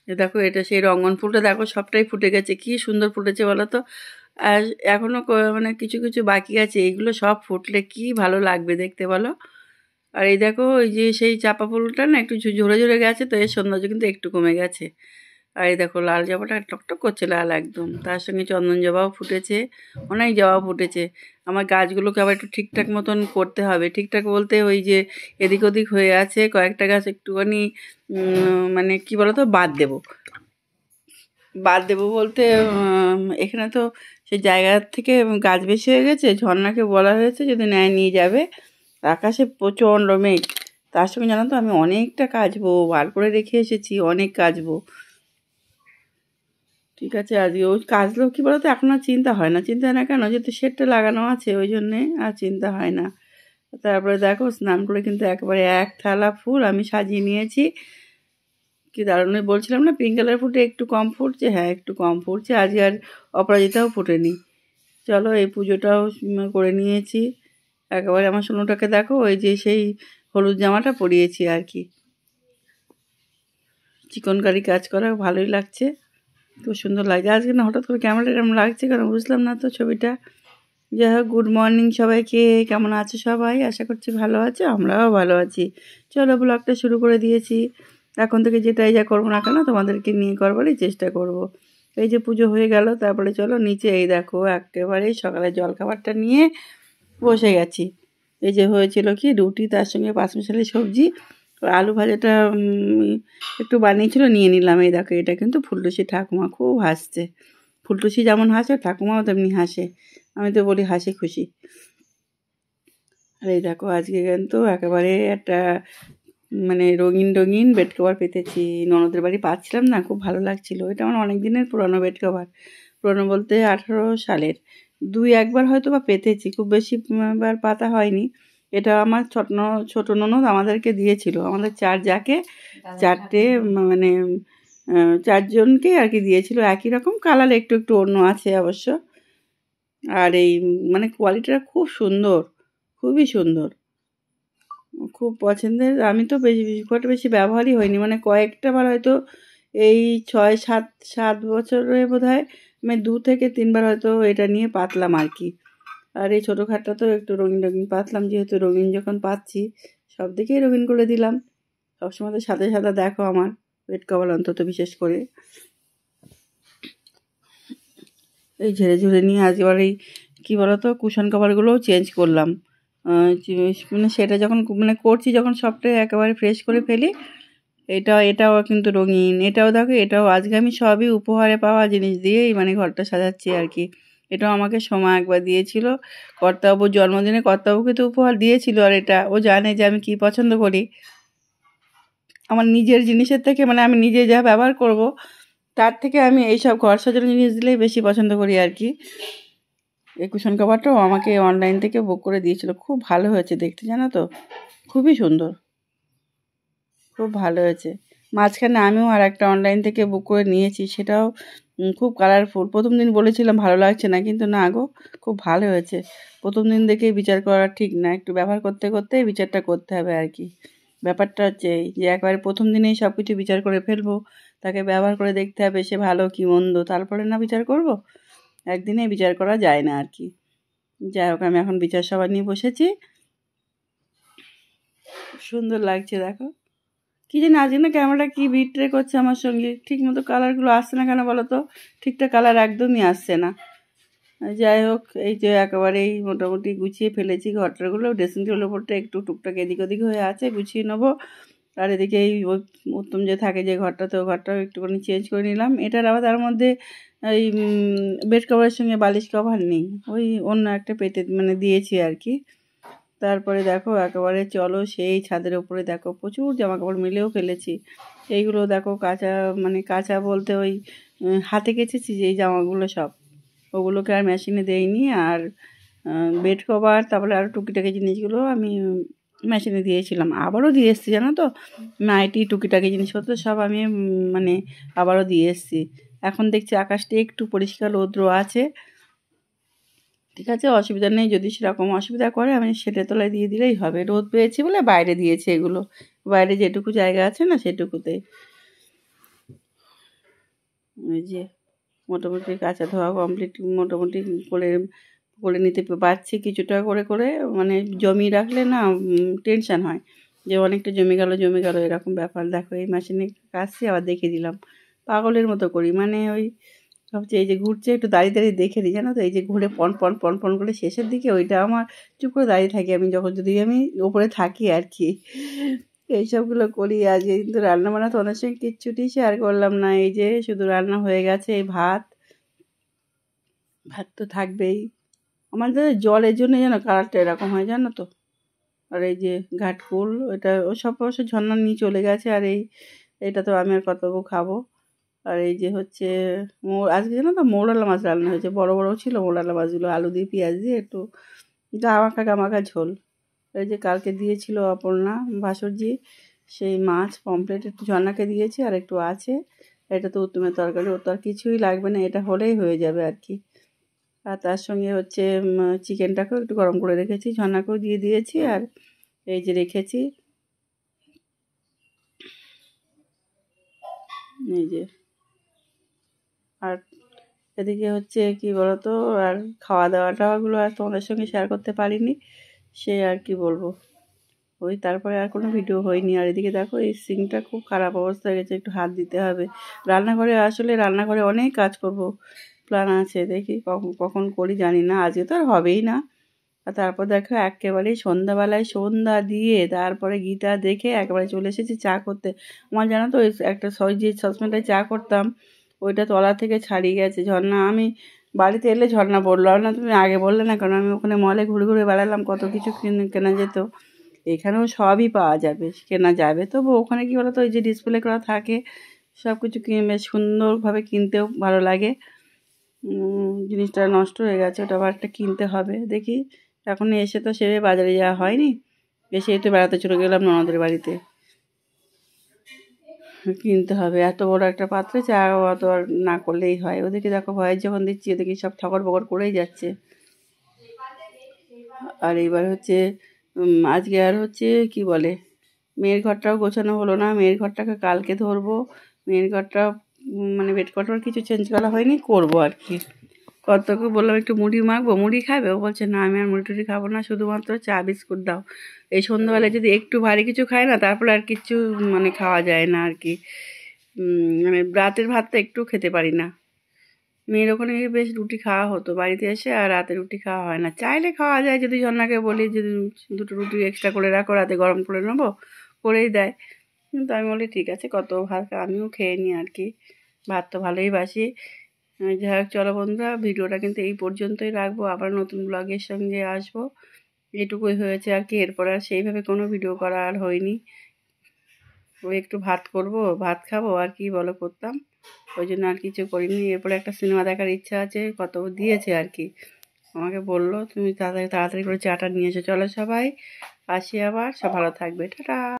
দেখো এটা সেই রঙ্গন ফুলটা, দেখো সবটাই ফুটে গেছে, কি সুন্দর ফুটেছে বলো তো। আর এখনও মানে কিছু কিছু বাকি আছে, এইগুলো সব ফুটলে কি ভালো লাগবে দেখতে বলো। আর এই দেখো ওই যে সেই চাপা ফুলটা না একটু ঝরে ঝরে গেছে, তো এর সৌন্দর্য কিন্তু একটু কমে গেছে। আর এই দেখো লাল জবাটা টকটক করছে লাল একদম, তার সঙ্গে চন্দন জবাও ফুটেছে, অনেক জবা ফুটেছে। আমার গাছগুলোকে আবার একটু ঠিকঠাক মতন করতে হবে, ঠিকঠাক বলতে ওই যে এদিক ওদিক হয়ে আছে কয়েকটা গাছ একটুখানি মানে কি বলতো বাদ দেবো বলতে এখানে তো সেই জায়গা থেকে গাছ বেশি হয়ে গেছে, ঝর্ণাকে বলা হয়েছে যদি নেয় নিয়ে যাবে। আকাশে প্রচণ্ড মেঘ, তার সঙ্গে জানো তো আমি অনেকটা কাচবো, বার করে রেখে এসেছি অনেক কাচবো। ঠিক আছে, আজকে ওই কাচলেও কী বলো তো এখন আর চিন্তা হয় না, চিন্তা হয় না কেন, যেহেতু শেডটা লাগানো আছে ওই জন্যে আর চিন্তা হয় না। তারপরে দেখো স্নান করে কিন্তু একেবারে এক থালা ফুল আমি সাজিয়ে নিয়েছি। কি দারুণ, বলছিলাম না পিঙ্ক কালার ফুটে একটু কম ফুটছে, হ্যাঁ একটু কম ফুটছে, আজকে আর অপরাজিতাও ফুটেনি। চলো এই পুজোটাও করে নিয়েছি। একেবারে আমার সোনুটাকে দেখো ওই যে সেই হলুদ জামাটা পরিয়েছি আর কি, চিকনকারি কাজ করা, ভালোই লাগছে, খুব সুন্দর লাগছে। আজকে না হঠাৎ করে ক্যামেরাটা এরকম লাগছে কারণ বুঝলাম না তো ছবিটা। যাই হোক, গুড মর্নিং সবাইকে, কেমন আছে সবাই? আশা করছি ভালো আছে, আমরাও ভালো আছি। চলো ব্লগটা শুরু করে দিয়েছি, এখন থেকে যেটাই যা করবো না কেন তোমাদেরকে নিয়ে করবারই চেষ্টা করব। এই যে পুজো হয়ে গেল, তারপরে চলো নিচে, এই দেখো একেবারেই সকালে জলখাবারটা নিয়ে বসে গেছি। এই যে হয়েছিল কি রুটি, তার সঙ্গে পাঁচমিশালি সবজি, আলু ভাজাটা একটু বানিয়েছিল নিয়ে নিলাম। এই দেখো এটা কিন্তু ফুলটুসি ঠাকুমা খুব হাসছে, ফুলটুসি যেমন হাসে ঠাকুমাও তেমনি হাসে, আমি তো বলি হাসি খুশি। আর এই দেখো আজকে কিন্তু একেবারে একটা মানে রঙিন রঙিন বেড কভার পেতেছি, ননদের বাড়ি পাচ্ছিলাম না, খুব ভালো লাগছিল। এটা আমার অনেক দিনের পুরনো বেড কভার, পুরনো বলতে 18 সালের, দুই একবার হয়তো বা পেতেছি, খুব বেশি বার পাতা হয়নি। এটা আমার ছোট ননদ আমাদেরকে দিয়েছিল, আমাদের যাকে চারটে মানে চারজনকে আর কি দিয়েছিল, একই রকম কালার, একটু একটু অন্য আছে অবশ্য। আর এই মানে কোয়ালিটিটা খুব সুন্দর, খুবই সুন্দর, খুব পছন্দের। আমি তো খুব একটা বেশি ব্যবহারই হয়নি, মানে কয়েকটা বার হয়তো এই 6-7 বছরে বোধ হয় আমি 2 থেকে 3 বার হয়তো এটা নিয়ে পাতলাম আর কি। আর এই ছোটো খাটটা তো একটু রঙিন রঙিন পাতলাম, যেহেতু রঙিন যখন পাচ্ছি সব দিকেই রঙিন করে দিলাম। সবসময় তো সাদা সাদা দেখো আমার বেড কভার, অন্তত বিশেষ করে এই ঝেড়ে ঝুড়ে নিয়ে আজবার এই কী বলতো কুশন কভারগুলোও চেঞ্জ করলাম। মানে সেটা যখন মানে করছি যখন সবটাই একেবারে ফ্রেশ করে ফেলি। এটাও কিন্তু রঙিন, এটাও দেখো, এটাও আজকে আমি সবই উপহারে পাওয়া জিনিস দিয়েই মানে ঘরটা সাজাচ্ছি আর কি। এটাও আমাকে সময় একবার দিয়েছিল, কর্তাবাবুর জন্মদিনে কর্তাবাবুকে তো উপহার দিয়েছিল। আর এটা ও জানে যে আমি কী পছন্দ করি, আমার নিজের জিনিসের থেকে মানে আমি নিজে যা ব্যবহার করব তার থেকে আমি এইসব ঘর সাজানোর জিনিস দিলেই বেশি পছন্দ করি আর কি। এই কুশন কভারটাও আমাকে অনলাইন থেকে বুক করে দিয়েছিল, খুব ভালো হয়েছে দেখতে, জানো তো, খুবই সুন্দর, খুব ভালো হয়েছে। মাঝখানে আমিও আর একটা অনলাইন থেকে বুক করে নিয়েছি, সেটাও খুব কালারফুল। প্রথম দিন বলেছিলাম ভালো লাগছে না, কিন্তু না গো, খুব ভালো হয়েছে। প্রথম দিন দেখেই বিচার করা ঠিক না, একটু ব্যবহার করতে করতে বিচারটা করতে হবে আর কি। ব্যাপারটা হচ্ছে এই যে একবারে প্রথম দিনেই সব কিছু বিচার করে ফেলবো, তাকে ব্যবহার করে দেখতে হবে সে ভালো কি মন্দ, তারপরে না বিচার করব। একদিনেই বিচার করা যায় না আর কি। যাই হোক, আমি এখন বিচার সভা নিয়ে বসেছি, সুন্দর লাগছে দেখো। কী জানি আজকে না ক্যামেরাটা কী বিট্রে করছে আমার সঙ্গে, ঠিক মতো কালারগুলো আসছে না কেন বলো তো, ঠিকঠাক কালার একদমই আসছে না। যাই হোক, এই যে একেবারেই মোটামুটি গুছিয়ে ফেলেছি ঘরটাগুলো, ড্রেসিং টেবিলের ওপরটা একটু টুকটাক এদিক ওদিক হয়ে আছে, গুছিয়ে নেবো। আর এদিকে এই উত্তম যে থাকে যে ঘরটাতে, ও ঘরটাও একটুখানি চেঞ্জ করে নিলাম। এটার আবার তার মধ্যে এই বেড কভারের সঙ্গে বালিশ কভার নেই, ওই অন্য একটা পেতে মানে দিয়েছি আর কি। তারপরে দেখো একেবারে চলো সেই ছাদের উপরে, দেখো প্রচুর জামা কাপড় মিলেও ফেলেছি। এইগুলো দেখো কাঁচা, মানে কাঁচা বলতে ওই হাতে কেচেছি যে এই জামাগুলো সব, ওগুলোকে আর মেশিনে দেইনি। আর বেড কভার, তারপরে আরও টুকিটাকি জিনিসগুলো আমি মেশিনে দিয়েছিলাম, আবারও দিয়ে এসেছি জানো তো। নাইটি টুকিটাকি জিনিসপত্র সব আমি মানে আবারও দিয়ে এসেছি। এখন দেখছি আকাশটি একটু পরিষ্কার, রৌদ্র আছে, ঠিক আছে, অসুবিধা নেই। যদি সেরকম অসুবিধা করে আমি শেডের তলায় দিয়ে দিলেই হবে। রোদ পেয়েছি বলে বাইরে দিয়েছি এগুলো, বাইরে যেটুকু জায়গা আছে না সেটুকুতে। ওই যে মোটামুটি কাঁচা ধোয়া কমপ্লিট মোটামুটি করে করে নিতে পারছি কিছুটা করে করে, মানে জমিয়ে রাখলে না টেনশান হয় যে অনেকটা জমে গেল এরকম ব্যাপার। দেখো এই মেশিনে কাজছি আবার দেখে দিলাম, পাগলের মতো করি, মানে ওই ভাবছি এই যে ঘুরছে একটু দাঁড়িয়ে দাঁড়িয়ে দেখে নিই, জানো তো এই যে ঘুরে পন পন পন পন করে শেষের দিকে ওইটা আমার চুপ করে দাঁড়িয়ে থাকি আমি, যখন যদি আমি ওপরে থাকি আর কি, এইসবগুলো করি। আজকে কিন্তু রান্না বান্না তো অনেক সঙ্গে কিচ্ছুটি শেয়ার করলাম না, এই যে শুধু রান্না হয়ে গেছে, এই ভাত তো থাকবেই। আমাদের জলের জন্য যেন কালারটা এরকম হয় জানো তো। আর এই যে ঘাটকুল এটা ও সব অবশ্য ঝর্ণা নিয়ে চলে গেছে, আর এটা তো আমি আর কতটুকু খাবো। আর এই যে হচ্ছে আজকে জানো তো মৌরালা মাছ রান্না হয়েছে, বড় বড় ছিল মৌরালা মাছগুলো, আলু দিয়ে পেঁয়াজ দিয়ে একটু গামাখা ঝোল। এই যে কালকে দিয়েছিল অপর্ণা ভাসুরজি, সেই মাছ পমপ্লেট একটু ঝর্ণাকে দিয়েছি আর একটু আছে। এটা তো উত্তমের তরকারি, ওর তো আর কিছুই লাগবে না, এটা হলেই হয়ে যাবে আর কি। আর তার সঙ্গে হচ্ছে চিকেনটাকেও একটু গরম করে রেখেছি, ঝর্ণাকেও দিয়ে দিয়েছি, আর এই যে রেখেছি এই যে। আর এদিকে হচ্ছে কি বলতো, আর খাওয়া দাওয়াটাগুলো আর তোমাদের সঙ্গে শেয়ার করতে পারিনি, সে আর কি বলবো, ওই তারপরে আর কোনো ভিডিও হয়নি। আর এদিকে দেখো এই সিঙ্কটা খুব খারাপ অবস্থা হয়ে গেছে, একটু হাত দিতে হবে। রান্নাঘরে আসলে রান্নাঘরে অনেক কাজ করব প্ল্যান আছে, দেখি কখন কখন করি জানি না, আজকে তো আর হবেই না। আর তারপর দেখো একেবারেই সন্ধ্যাবেলায় সন্ধ্যা দিয়ে তারপরে গীতা দেখে একেবারে চলে এসেছি চা করতে। আমার জানো তো ওই একটা যে সসপ্যানটায় চা করতাম ওইটা তলা থেকে ছাড়িয়ে গেছে। ঝর্ণা আমি বাড়িতে এলে ঝর্ণা বললো, আর না তুমি আগে বললে না, কারণ আমি ওখানে মলে ঘুরে ঘুরে বেড়ালাম, কত কিছু কেনা যেত, এখানেও সবই পাওয়া যাবে, কেনা যাবে। তবু ওখানে কী বলো তো, ওই যে ডিসপ্লে করা থাকে সব কিছু কিনে বেশ সুন্দরভাবে কিনতেও ভালো লাগে। জিনিসটা নষ্ট হয়ে গেছে, ওটা আবার একটা কিনতে হবে, দেখি। এখন এসে তো সেভাবে বাজারে যাওয়া হয়নি, এসেই তো বেড়াতে চলে গেলাম ননদের বাড়িতে, কিনতে হবে। এত বড় একটা পাত্রে চা অত আর না করলেই হয়। ওদেরকে দেখো ভয়েস যখন দিচ্ছি ওদেরকে সব ঠকর বকর করেই যাচ্ছে। আর এইবার হচ্ছে আজকে আর হচ্ছে কি বলে, মেয়ের ঘরটাও গোছানো হলো না, মেয়ের ঘরটাকে কালকে ধরবো। মেয়ের ঘরটা মানে বেড কভার কিছু চেঞ্জ করা হয়নি, করবো আর কি। কতকে বললাম একটু মুড়ি মাখবো, মুড়ি খাবে, ও বলছে না আমি আর মুড়ি টুড়ি খাবো না, শুধুমাত্র চা বিস্কুট দাও। এই সন্ধ্যাবেলায় যদি একটু ভারী কিছু খায় না তারপরে আর কিছু মানে খাওয়া যায় না আর কি। মানে রাতের ভাতটা একটু খেতে পারি না। মেয়ের ওখানে গিয়ে বেশ রুটি খাওয়া হতো বাড়িতে এসে, আর রাতে রুটি খাওয়া হয় না, চাইলে খাওয়া যায় যদি ঝর্ণাকে বলি যদি দুটো রুটি এক্সট্রা করে রাখো, রাতে গরম করে নেবো, করেই দেয়। কিন্তু আমি বলি ঠিক আছে কত ভাত আমিও খেয়ে নিই আর কি, ভাত তো ভালোই বাসি। যাই হোক চলো বন্ধুরা, ভিডিওটা কিন্তু এই পর্যন্তই রাখবো, আবার নতুন ব্লগের সঙ্গে আসবো। এটুকুই হয়েছে আর কি, এরপর আর সেইভাবে কোনো ভিডিও করা আর হয়নি। ওই একটু ভাত করব, ভাত খাবো, আর কি বলো করতাম, ওই জন্য আর কিছু করিনি। এরপরে একটা সিনেমা দেখার ইচ্ছা আছে, কত দিয়েছে আর কি, আমাকে বললো তুমি তাড়াতাড়ি তাড়াতাড়ি করে চাটা নিয়ে এসো। চলো সবাই আসি, আবার সব ভালো থাকবে, টাটা।